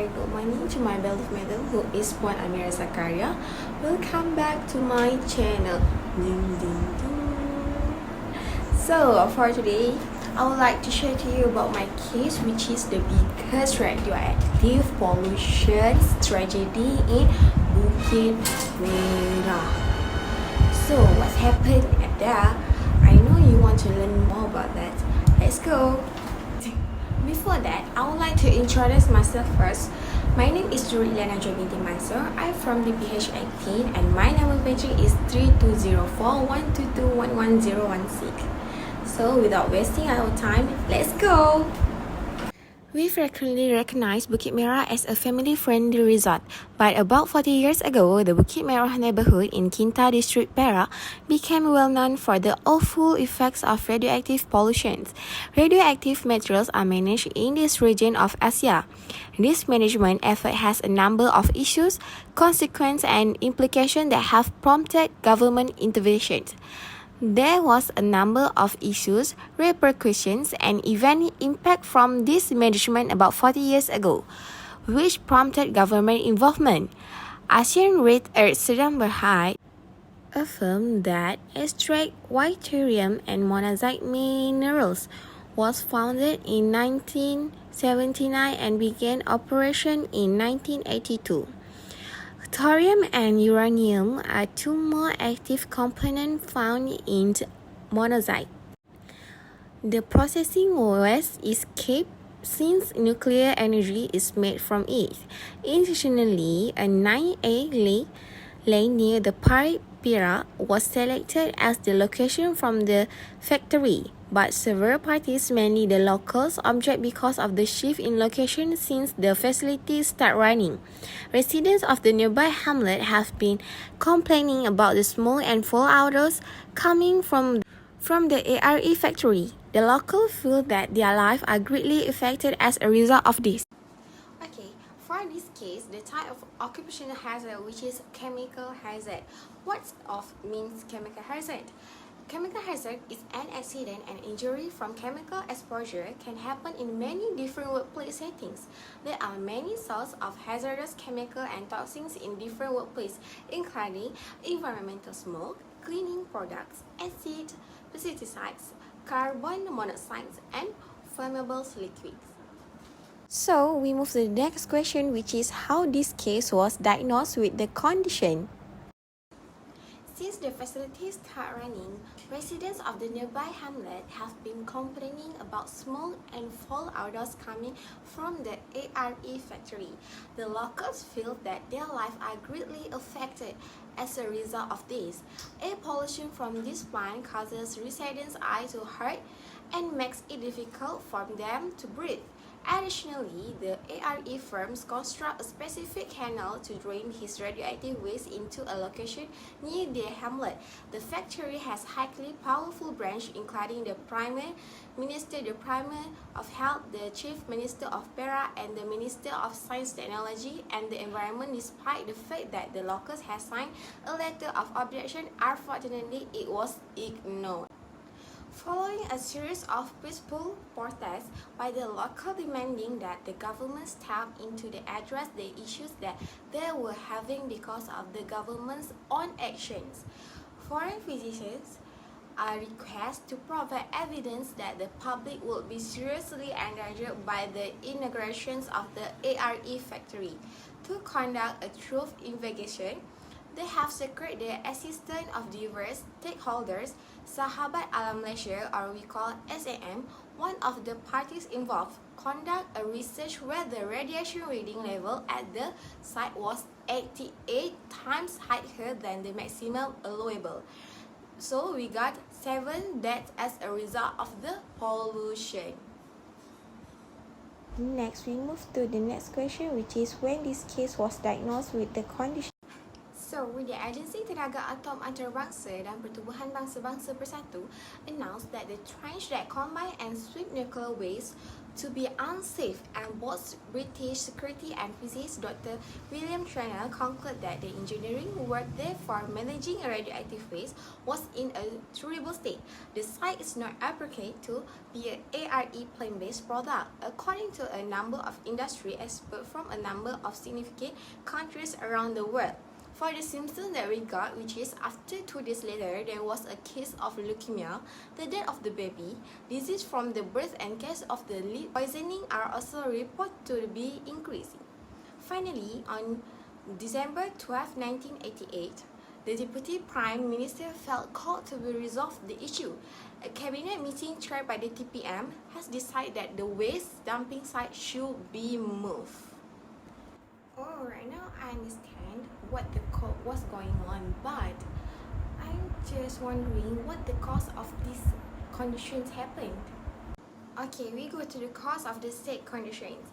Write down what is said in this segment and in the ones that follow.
very good morning to my beloved madam who is Puan Amira Zakaria. Welcome back to my channel. Ding, ding, ding. So for today, I would like to share to you about my case, which is the biggest radioactive pollution tragedy in Bukit Merah. So what's happened at there? I know you want to learn more about that. Let's go. Before that, I would like to introduce myself first. My name is Juri Liana Jobinti Mansur. I'm from the PH18 and my number page is 3204-122-11016. So without wasting our time, let's go! We frequently recognize Bukit Merah as a family-friendly resort, but about 40 years ago, the Bukit Merah neighborhood in Kinta District, Perak, became well known for the awful effects of radioactive pollution. Radioactive materials are managed in this region of Asia. This management effort has a number of issues, consequences, and implications that have prompted government interventions. There was a number of issues, repercussions, and even impact from this management about 40 years ago, which prompted government involvement. Asian Red Earth Sedang Berhad affirmed that extract yttrium and monazite minerals was founded in 1979 and began operation in 1982. Thorium and uranium are two more active components found in monazite. The processing waste is kept since nuclear energy is made from it. Additionally, a 9A lane near the Perak was selected as the location from the factory, but several parties, mainly the locals, object because of the shift in location since the facility started running. Residents of the nearby hamlet have been complaining about the smoke and fallouts coming from the ARE factory. The locals feel that their lives are greatly affected as a result of this. Okay, for this case, the type of occupational hazard, which is chemical hazard. What means chemical hazard? Chemical hazard is an accident and injury from chemical exposure can happen in many different workplace settings. There are many sources of hazardous chemical and toxins in different workplaces, including environmental smoke, cleaning products, acid, pesticides, carbon monoxide, and flammable liquids. So we move to the next question, which is how this case was diagnosed with the condition. Since the facility started running, residents of the nearby hamlet have been complaining about smoke and fallouts coming from the ARE factory. The locals feel that their lives are greatly affected as a result of this. Air pollution from this plant causes residents' eyes to hurt and makes it difficult for them to breathe. Additionally, the ARE firms construct a specific canal to drain his radioactive waste into a location near their hamlet. The factory has highly powerful branches, including the Prime Minister, the Prime of Health, the Chief Minister of Perak, and the Minister of Science, Technology, and the Environment. Despite the fact that the locals have signed a letter of objection, unfortunately, it was ignored. Following a series of peaceful protests by the local demanding that the government step in to address the issues that they were having because of the government's own actions, foreign visitors are requested to provide evidence that the public would be seriously endangered by the inaugurations of the ARE factory. To conduct a truth investigation, they have secured the assistance of diverse stakeholders. Sahabat Alam Malaysia, or we call SAM, one of the parties involved, conduct a research where the radiation reading level at the site was 88 times higher than the maximum allowable. So we got 7 deaths as a result of the pollution. Next, we move to the next question, which is when this case was diagnosed with the condition. So, the Agensi Tenaga Atom Antarabangsa dan Pertubuhan Bangsa-Bangsa Bersatu announced that the trench that combine and sweep nuclear waste to be unsafe, and both British security and physicist Dr. William Trainer concluded that the engineering work there for managing a radioactive waste was in a durable state. The site is not appropriate to be an ARE plant-based product, according to a number of industry experts from a number of significant countries around the world. For the symptoms that we got, which is after 2 days later, there was a case of leukemia, the death of the baby, disease from the birth, and case of the lead poisoning are also reported to be increasing. Finally, on December 12, 1988, the Deputy Prime Minister felt called to resolve the issue. A cabinet meeting chaired by the TPM has decided that the waste dumping site should be moved. Oh, right now I understand what's going on, but I'm just wondering what the cause of these conditions happened. Okay, we go to the cause of the state conditions.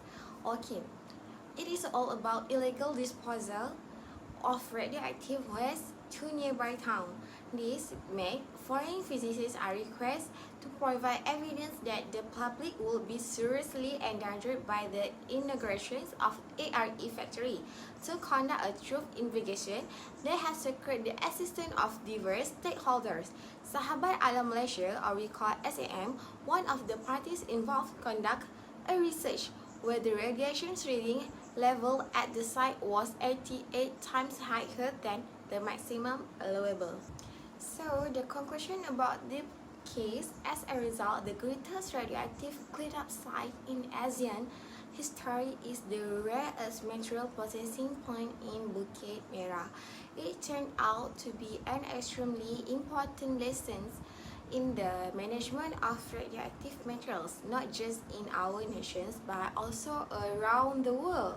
Okay, it is all about illegal disposal of radioactive waste to nearby town. This make foreign physicists are requested to provide evidence that the public will be seriously endangered by the inaugurations of ARE factory. To conduct a truth investigation, they have secured the assistance of diverse stakeholders. Sahabat Alam Malaysia, or we call SAM, one of the parties involved, conduct a research where the radiation reading level at the site was 88 times higher than the maximum allowable. So the conclusion about the case, as a result, the greatest radioactive cleanup site in ASEAN history is the rarest material processing plant in Bukit Merah. It turned out to be an extremely important lesson in the management of radioactive materials, not just in our nations but also around the world.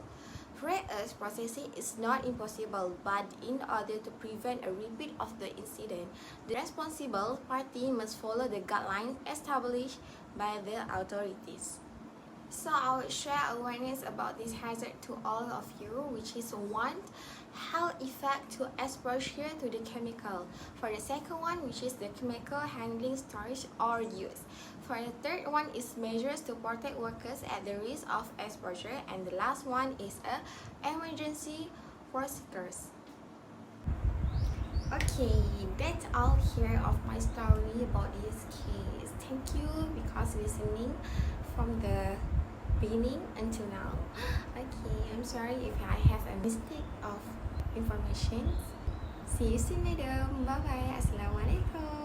Rare earth processing is not impossible, but in order to prevent a repeat of the incident, the responsible party must follow the guidelines established by the authorities. So I will share awareness about this hazard to all of you, which is one, health effect to exposure to the chemical. For the second one, which is the chemical handling, storage or use. For the third one is measures to protect workers at the risk of exposure, and the last one is a emergency procedures. Okay, that's all here of my story about this case. Thank you because listening from the beginning until now. Okay, I'm sorry if I have a mistake of information. See you soon, madam. Bye bye. Assalamualaikum.